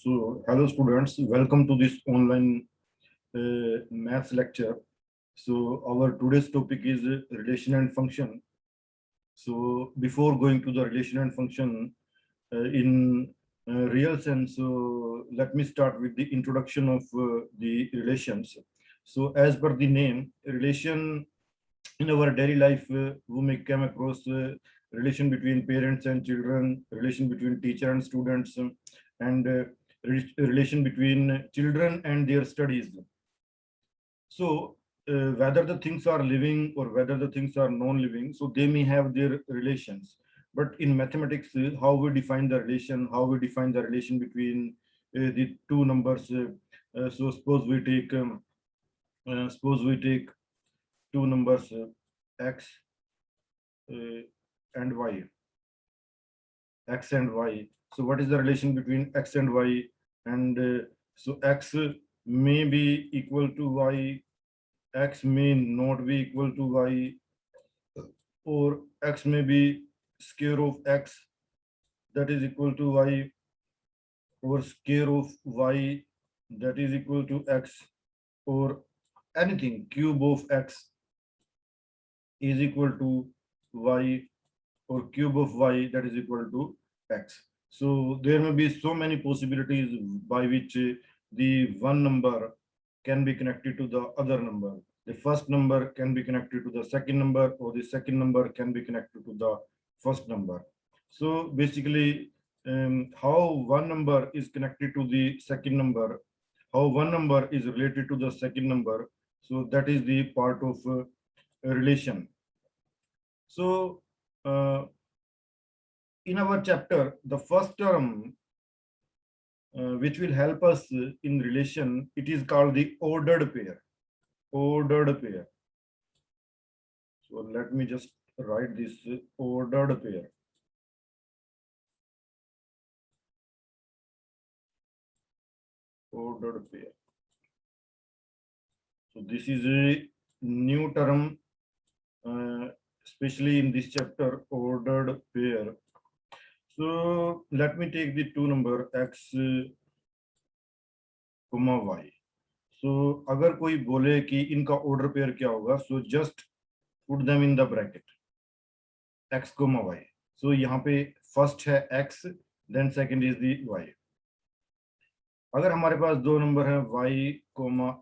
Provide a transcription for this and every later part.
So, hello students, welcome to this online maths lecture. So, our today's topic is relation and function. So, before going to the relation and function in real sense, so let me start with the introduction of the relations. So, as per the name, relation in our daily life, we may come across relation between parents and children, relation between teacher and students, and relation between children and their studies. So whether the things are living or whether the things are non-living, so they may have their relations. But in mathematics, how we define the relation, how we define the relation between the two numbers. So suppose we take two numbers x uh, and y, x and y. So what is the relation between x and y? And so x may be equal to y, x may not be equal to y, or x may be square of x that is equal to y, or square of y that is equal to x, or anything cube of x is equal to y, or cube of y that is equal to x. So there may be so many possibilities by which the one number can be connected to the other number. The first number can be connected to the second number, or the second number can be connected to the first number. So basically, how one number is connected to the second number, how one number is related to the second number, so that is the part of relation. So in our chapter, the first term which will help us in relation, it is called the ordered pair. Ordered pair. So let me just write this ordered pair. Ordered pair. So this is a new term, especially in this chapter, ordered pair. So let me take the two number x, y. So अगर कोई बोले कि इनका order pair क्या होगा, so just put them in the bracket, x, y. So यहाँ पे first है x, then second is the y. अगर हमारे पास दो नंबर है y,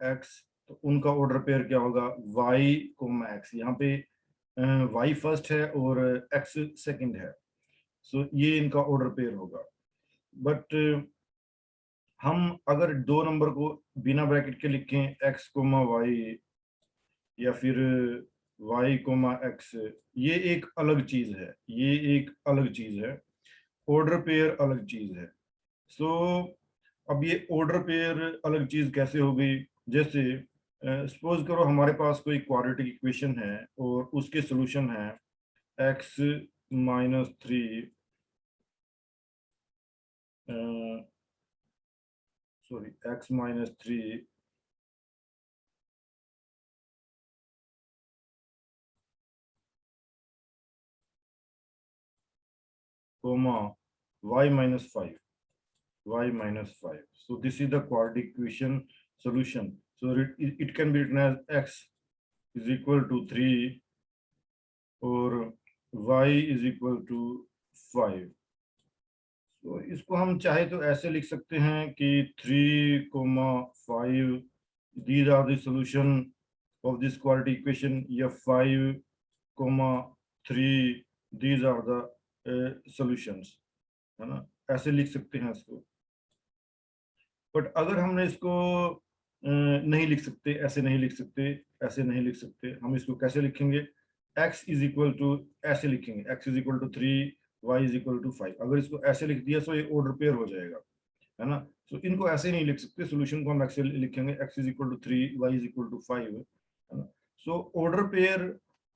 x, तो उनका ऑर्डर पेयर क्या होगा, y, x. यहाँ पे y फर्स्ट है और x सेकंड है, सो ये इनका ऑर्डर पेयर होगा. बट हम अगर दो नंबर को बिना ब्रैकेट के लिखें x, y, या फिर y, x, ये एक अलग चीज है, ये एक अलग चीज है. ऑर्डर पेयर अलग चीज है. सो अब ये ऑर्डर पेयर अलग चीज कैसे हो गई? जैसे सपोज करो हमारे पास कोई क्वाड्रेटिक इक्वेशन है और उसके सॉल्यूशन है x minus 3, sorry x minus 3 y minus 5, y minus 5. So this is the quadratic equation solution. So it can be written as x is equal to 3 or y is equal to 5. तो इसको हम चाहे तो ऐसे लिख सकते हैं कि 3, 5, these are the solution of this quadratic equation, या 5, 3, these are the solutions, है ना, ऐसे लिख सकते हैं इसको. बट अगर हमने इसको नहीं लिख सकते, ऐसे नहीं लिख सकते, ऐसे नहीं लिख सकते, हम इसको कैसे लिखेंगे? x इज इक्वल टू, ऐसे लिखेंगे x is equal to 3, y is equal to 5. अगर इसको ऐसे लिख दिया तो ये ऑर्डर पेयर हो जाएगा, है ना. तो इनको ऐसे नहीं लिख सकते, सॉल्यूशन को हम ऐसे लिखेंगे x is equal to 3, y is equal to 5, है ना. सो ऑर्डर पेयर,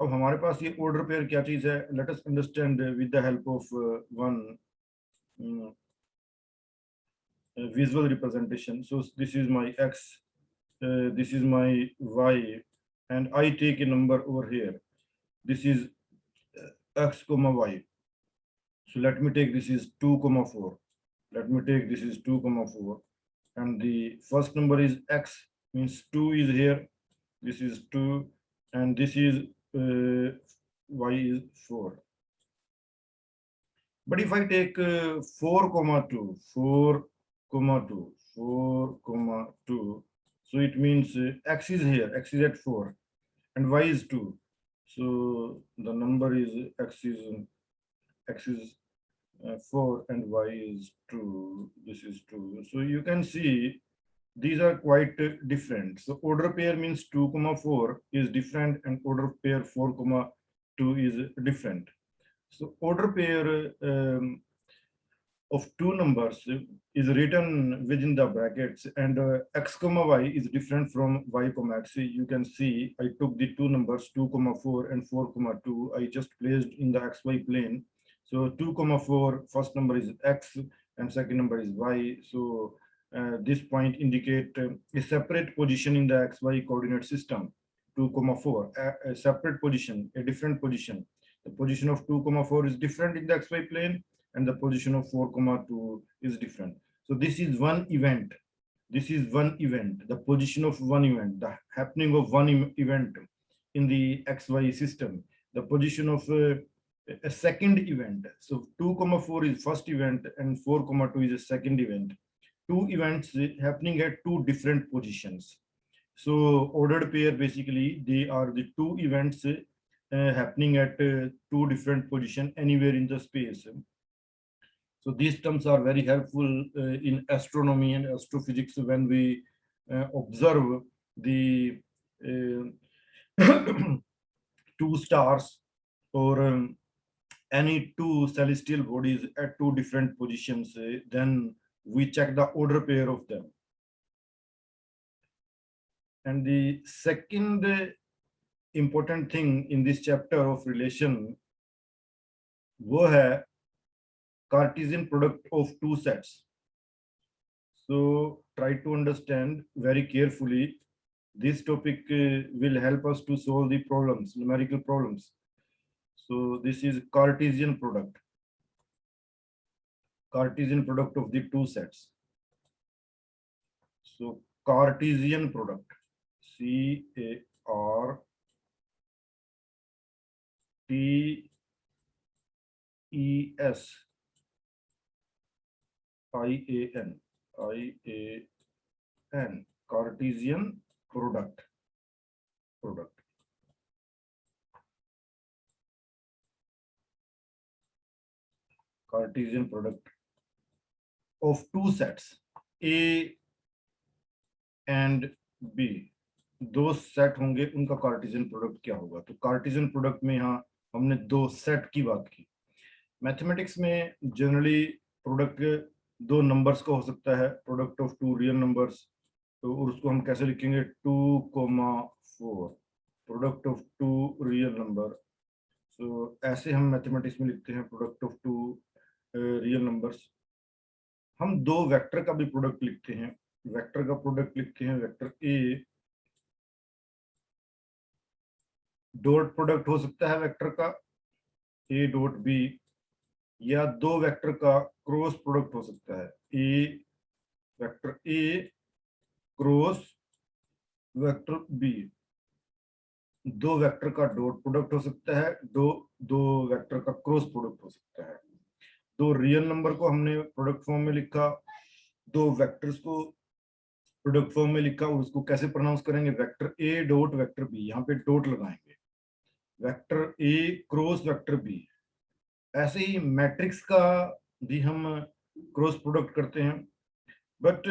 अब हमारे पास ये ऑर्डर पेयर क्या चीज है? Let us understand with the help of one visual representation. So this is my x, this is my y, and I take a number over here. This is x, y. So let me take, this is 2, 4. Let me take this is 2 comma 4, and the first number is x, means 2 is here, this is 2, and this is y is 4. But if I take 4 comma 2, 4 comma 2, 4 comma 2, so it means x is here, x is at 4, and y is 2. So the number is x is 4 and y is 2. This is 2. So you can see these are quite different. So order pair means 2 comma 4 is different, and order pair 4 comma 2 is different. So order pair of two numbers is written within the brackets, and x comma y is different from y comma x. You can see I took the two numbers 2 comma 4 and 4 comma 2. I just placed in the xy plane. So 2 comma 4, first number is x and second number is y. So this point indicate a separate position in the xy coordinate system. 2 comma 4, a separate position, a different position. The position of 2 comma 4 is different in the xy plane, and the position of 4 comma 2 is different. So this is one event. This is one event, the position of one event, the happening of one event in the xy system, the position of a second event. So 2 comma 4 is first event and 4 comma 2 is a second event. Two events happening at two different positions. So ordered pair, basically they are the two events happening at two different positions anywhere in the space. So these terms are very helpful in astronomy and astrophysics when we observe the two stars or any two celestial bodies at two different positions. Then we check the order pair of them. And the second important thing in this chapter of relation वो है Cartesian product of two sets. So try to understand very carefully. This topic will help us to solve the problems, numerical problems. So this is Cartesian product. Cartesian product of the two sets. So Cartesian product, C-A-R-T-E-S-I-A-N, Cartesian product. Cartesian product of two sets, A and B. दो set होंगे, उनका Cartesian product क्या होगा? तो Cartesian product में यहाँ हमने दो सेट की बात की. मैथमेटिक्स में जनरली प्रोडक्ट दो नंबर्स का हो सकता है, product of two real numbers. तो उसको हम कैसे लिखेंगे? 2,4 product of two real number. तो ऐसे हम मैथमेटिक्स में लिखते हैं product of two real numbers. हम दो वेक्टर का भी प्रोडक्ट लिखते हैं. वेक्टर का प्रोडक्ट लिखते हैं, वेक्टर ए डॉट प्रोडक्ट हो सकता है वेक्टर का ए डॉट बी, या दो वेक्टर का क्रॉस प्रोडक्ट हो सकता है, A vector A cross vector B. दो वेक्टर का डॉट प्रोडक्ट हो सकता है, दो वेक्टर का क्रॉस प्रोडक्ट हो सकता है. दो रियल नंबर को हमने प्रोडक्ट फॉर्म में लिखा, दो वेक्टर्स को प्रोडक्ट फॉर्म में लिखा. उसको कैसे प्रोनाउंस करेंगे? Vector A dot vector B, यहाँ पे डॉट लगाएंगे, vector A cross vector B. ऐसे ही मैट्रिक्स का भी हम क्रॉस प्रोडक्ट करते हैं. बट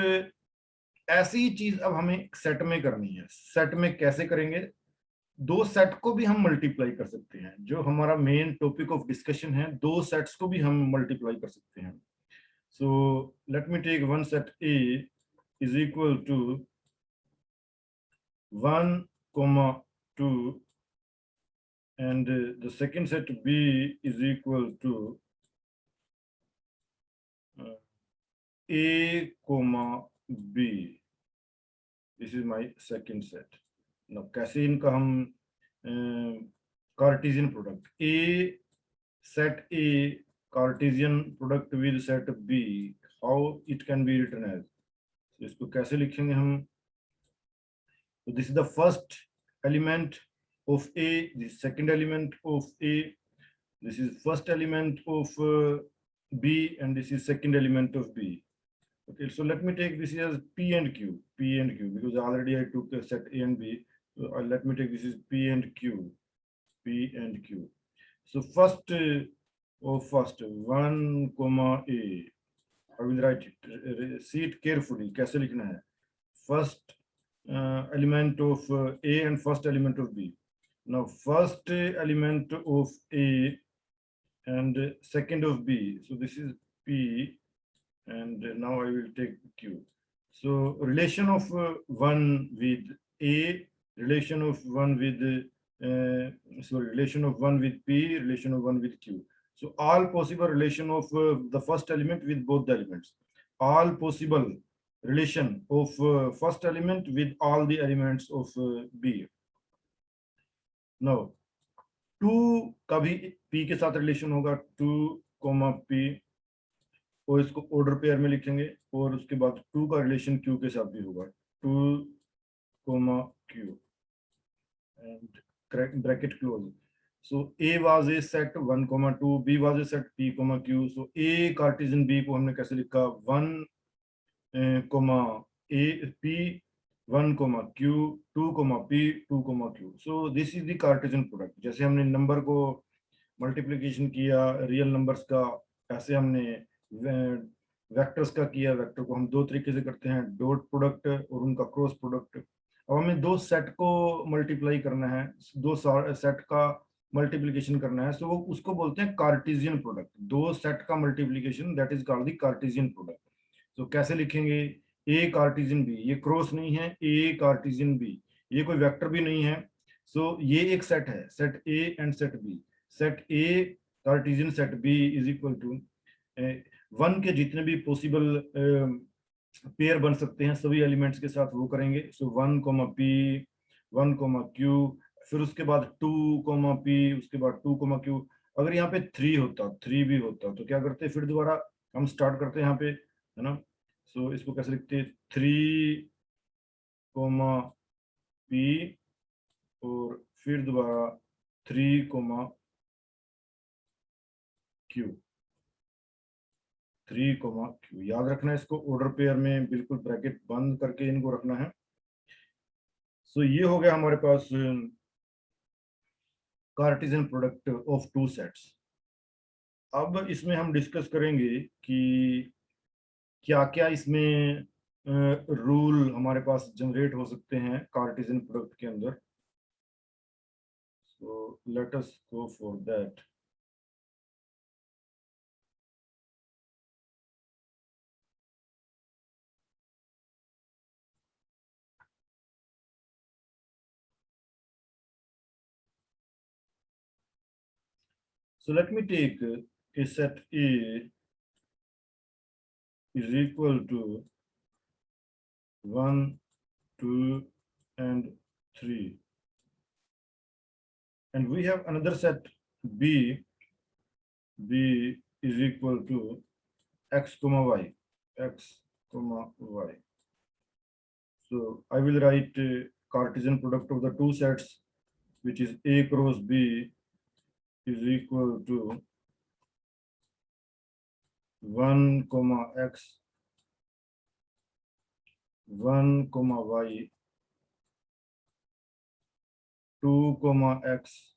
ऐसी ही चीज अब हमें सेट में करनी है. सेट में कैसे करेंगे? दो सेट को भी हम मल्टीप्लाई कर सकते हैं. जो हमारा मेन टॉपिक ऑफ डिस्कशन है, दो सेट्स को भी हम मल्टीप्लाई कर सकते हैं. So let me take one set A is equal to 1, 2, and the second set B is equal to A, B. This is my second set. Now कैसे इनका हम Cartesian product A set A Cartesian product with set B. how it can be written as. So इसको कैसे लिखेंगे हम? So this is the first element of A, the second element of A, this is first element of B, and this is second element of B. Okay, so let me take this as P and Q, because already I took a set A and B. So let me take this is P and Q, P and Q. So first, first 1 comma A. I will write it. See it carefully. कैसे लिखना है? First element of A and first element of B. Now first element of A and second of B. So this is P, and now I will take Q. So relation of one with A, relation of one with relation of one with P, relation of one with Q. So all possible relation of the first element with both the elements. All possible relation of first element with all the elements of B. Now 2 का भी P के साथ relation होगा, 2, P, और इसको order pair में लिखेंगे, और उसके बाद 2 का रिलेशन Q के साथ भी होगा, 2, Q, and bracket close. So A was a set 1, 2, B was a set P, Q. So A Cartesian B को हमने कैसे लिखा? 1, A P, 1, Q, 2, P, 2, Q. So this is the Cartesian product. जैसे हमने नंबर को multiplication किया real numbers का, ऐसे हमने वेक्टर्स का किया। वेक्टर को हम दो तरीके से करते हैं, डॉट प्रोडक्ट और उनका क्रॉस प्रोडक्ट। अब हमें दो सेट को मल्टीप्लाई करना है, दो सेट का मल्टीप्लिकेशन करना है, तो वो उसको बोलते हैं कार्टेशियन प्रोडक्ट। दो सेट का multiplication, that is called the Cartesian product. तो कैसे लिखेंगे? ए कार्टेशियन बी, ये क्रॉस नहीं है, ए कार्टेशियन बी, ये कोई वेक्टर भी नहीं है। सो ये एक सेट है, set A and set B. Set A Cartesian set B is equal to 1 के जितने भी पॉसिबल पेयर बन सकते हैं सभी एलिमेंट्स के साथ वो करेंगे। सो 1, P, 1, Q, फिर उसके बाद 2, P, उसके बाद 2, Q। अगर यहाँ पे 3 होता, 3 भी होता तो क्या करते? फिर दोबारा हम स्टार्ट करते हैं यहाँ पे, है ना। सो इसको कैसे लिखते हैं? 3, P, और फिर दोबारा 3, Q, 3, Q। याद रखना है इसको, ऑर्डर पेयर में बिल्कुल ब्रैकेट बंद करके इनको रखना है। सो ये हो गया हमारे पास Cartesian product of two sets. अब इसमें हम डिस्कस करेंगे कि क्या क्या इसमें रूल हमारे पास जनरेट हो सकते हैं कार्टेशियन प्रोडक्ट के अंदर। So let us go for that. So let me take a set A is equal to 1, 2, and 3. And we have another set B, B is equal to x, y, x, y. So I will write Cartesian product of the two sets, which is A cross B is equal to 1, x, 1, y, 2, x,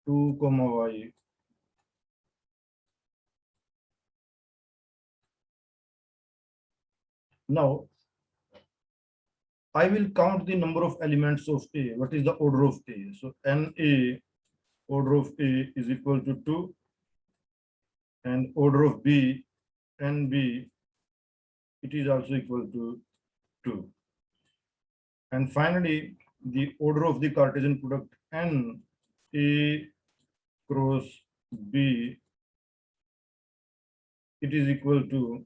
2, y, now I will count the number of elements of A. What is the order of A? So NA, order of A is equal to 2, and order of B, NB, it is also equal to 2. And finally, the order of the Cartesian product N A cross B, it is equal to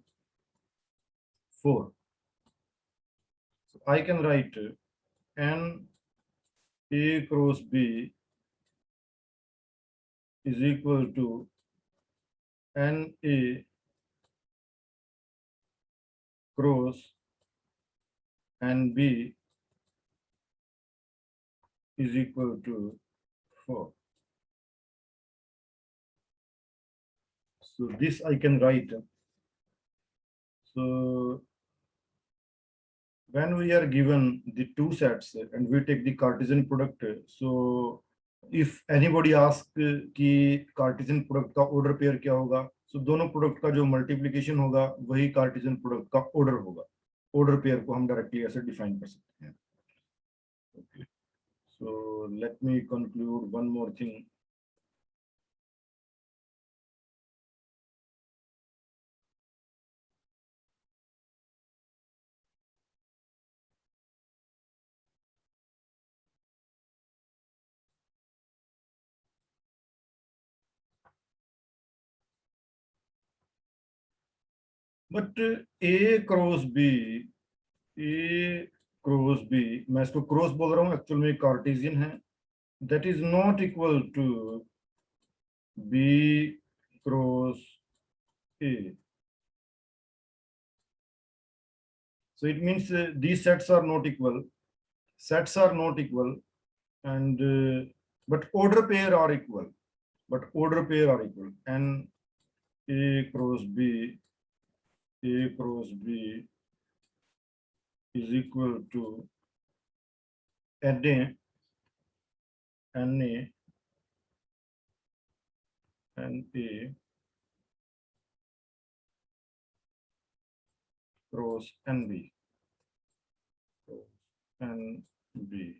4. So I can write N A cross B is equal to NA cross NB is equal to 4. So this I can write. So when we are given the two sets and we take the Cartesian product, so if anybody asks कि Cartesian product का order pair क्या होगा, so दोनों product का जो multiplication होगा वही Cartesian product का order होगा. Order pair को हम directly ऐसे define कर सकते हैं. Okay. So let me conclude one more thing. But A cross B, A cross B, मैं इसको क्रॉस बोल रहा हूँ, एक्चुअल में कार्टेशियन है. That is not equal to B cross A. So it means these sets are not equal. Sets are not equal, and but order pair are equal. But order pair are equal. And A cross B, A cross B is equal to NA, NA, and A cross NB. NB.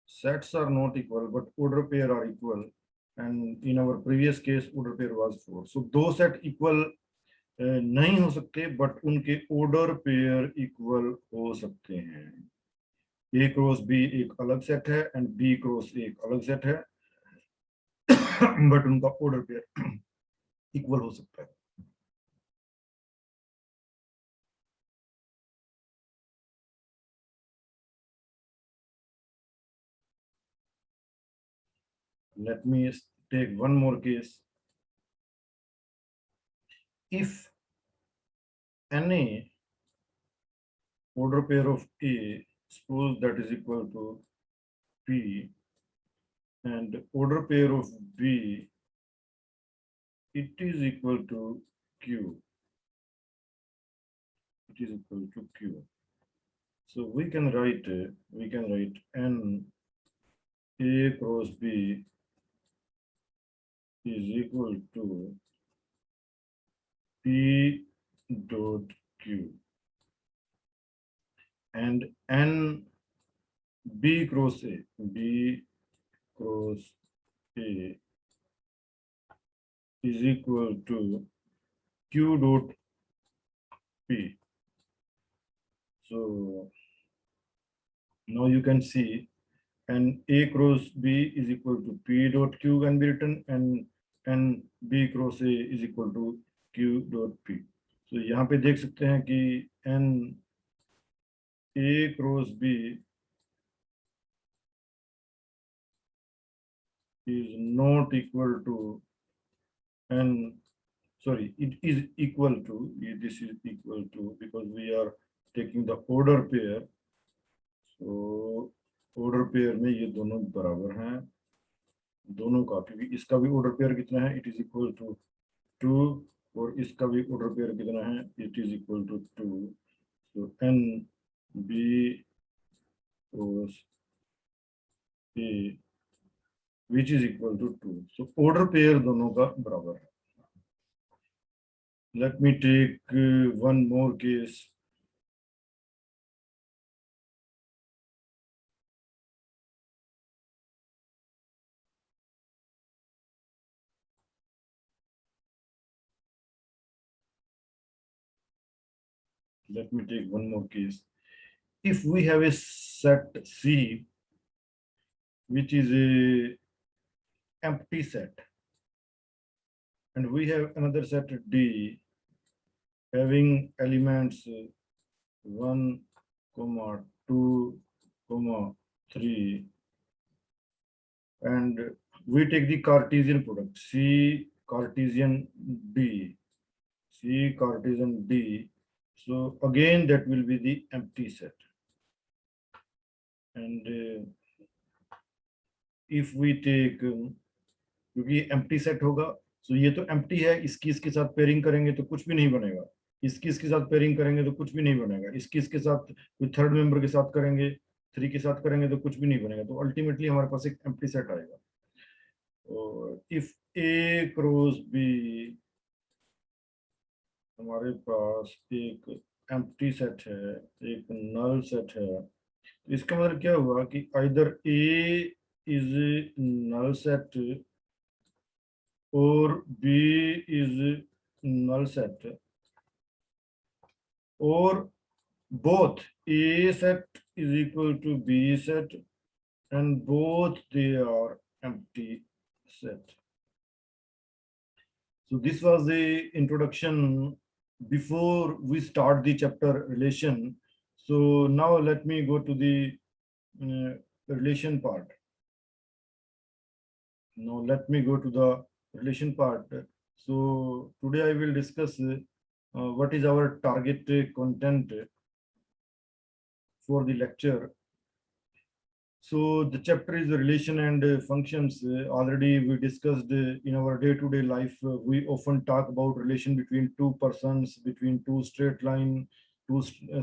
Sets are not equal, but order pair are equal. And in our previous case, order pair was 4. So दो set equal नहीं हो सकते, but उनके order pair equal हो सकते हैं. A cross B एक अलग set है and B cross A एक अलग set है, but उनका order pair equal हो सकता है. Let me take one more case. If NA order pair of A, suppose that is equal to P, and order pair of B, it is equal to Q. It is equal to Q. So we can write N A cross B is equal to P dot Q, and N B cross A, B cross A is equal to Q dot P. So now you can see, and A cross B is equal to P dot Q can be written, and B cross A is equal to Q dot P. So यहाँ पे देख सकते हैं कि N A cross B is not equal to N, sorry, it is equal to, this is equal to, because we are taking the order pair. So order pair में ये दोनों बराबर हैं, दोनों का, क्योंकि इसका भी ऑर्डर पेयर कितना है, इट इज इक्वल टू 2, और इसका भी ऑर्डर पेयर कितना है, it is equal to 2. So n B cross A which is equal to 2. So order pair दोनों का बराबर है. Let me take one more case. Let me take one more case. If we have a set C, which is a empty set, and we have another set D having elements 1, 2, 3, and we take the Cartesian product C Cartesian D. See Cartesian D. So again, that will be the empty set. And if we take, क्योंकि empty set होगा, so ये तो empty है, इसकी इसके साथ pairing करेंगे तो कुछ भी नहीं बनेगा, इसकी इसके साथ pairing करेंगे तो कुछ भी नहीं बनेगा, इसकी इसके साथ कोई थर्ड मेंबर के साथ करेंगे, 3 के साथ करेंगे तो कुछ भी नहीं बनेगा, तो अल्टीमेटली हमारे पास एक empty set आएगा. और if A क्रॉस B, हमारे पास एक empty set है, एक null set है, तो इसका मतलब क्या हुआ कि either A is null set or B is null set, or both A set is equal to B set and both they are empty set. So this was the introduction before we start the chapter relation. So now let me go to the relation part. Now let me go to the relation part. So today I will discuss what is our target content for the lecture. So the chapter is relation and functions. Already we discussed in our day-to-day life. We often talk about relation between two persons, between two straight line.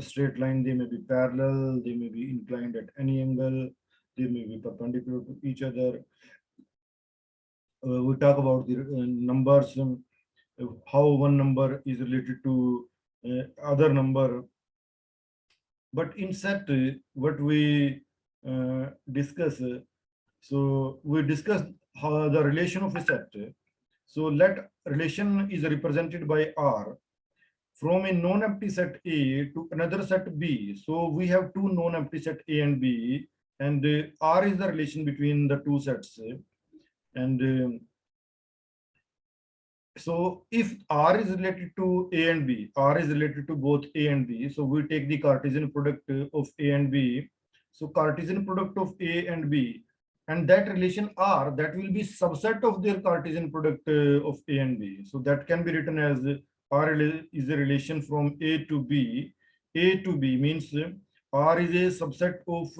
Straight line, they may be parallel, they may be inclined at any angle, they may be perpendicular to each other. We talk about the numbers, how one number is related to other number. But in set, what we discuss, so we discussed how the relation of a set. So let relation is represented by R from a non-empty set A to another set B. So we have two non-empty set A and B, and R is the relation between the two sets. And so if R is related to A and B, R is related to both A and B, so we take the Cartesian product of A and B. So Cartesian product of A and B, and that relation R, that will be subset of their Cartesian product of A and B. So that can be written as R is a relation from A to B. A to B means R is a subset of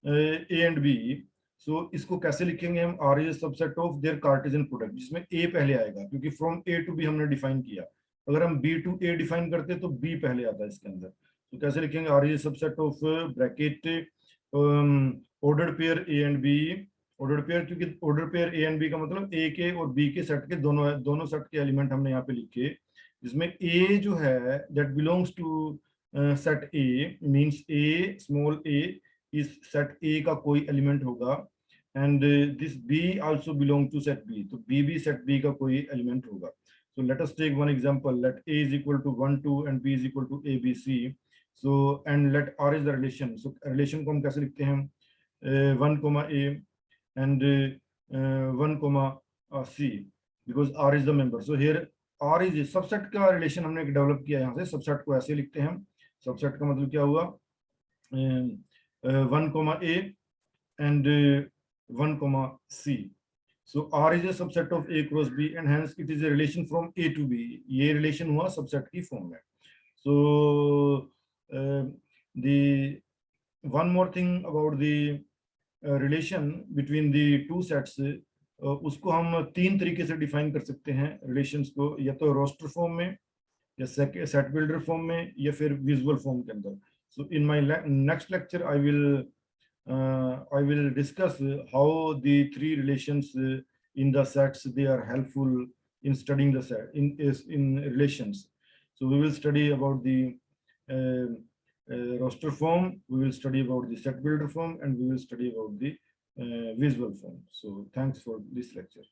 A and B. So इसको कैसे लिखेंगे हम? R is a subset of their Cartesian product, जिसमें A पहले आएगा, क्योंकि from A to B हमने define किया. अगर हम B to A define करते तो B पहले आता है इसके अंदर. तो कैसे लिखेंगे? R is a subset of bracket ordered pair A and B. Ordered pair, क्योंकि ordered pair A and B का मतलब A के और B के सेट के दोनों सेट के एलिमेंट हमने यहाँ पे लिखे, जिसमें A जो है that belongs to set A, means A, small a, इस set A का कोई एलिमेंट होगा, and this B also belong to set B, तो B भी set B का कोई एलिमेंट होगा. So let us take one example. Let A is equal to 1, 2 and B is equal to A, B, C. So and let R is the relation. So relation को हम कैसे लिखते हैं? 1, A and 1, C, because R is the member. So here R is a subset का relation हमने develop किया यहाँ से. सबसेट को ऐसे लिखते हैं. सबसेट का मतलब क्या हुआ? 1, A and 1, C. So R is a subset of A cross B, and hence it is a relation from A to B. ये relation हुआ subset की form में. So the one more thing about the relation between the two sets, उसको हम तीन तरीके से define कर सकते हैं relations को, या तो roster form में, या set builder form में, या फिर visual form के अंदर. So in my next lecture I will discuss how the three relations in the sets, they are helpful in studying the set in relations. So we will study about the roster form, we will study about the set builder form, and we will study about the visual form. So thanks for this lecture.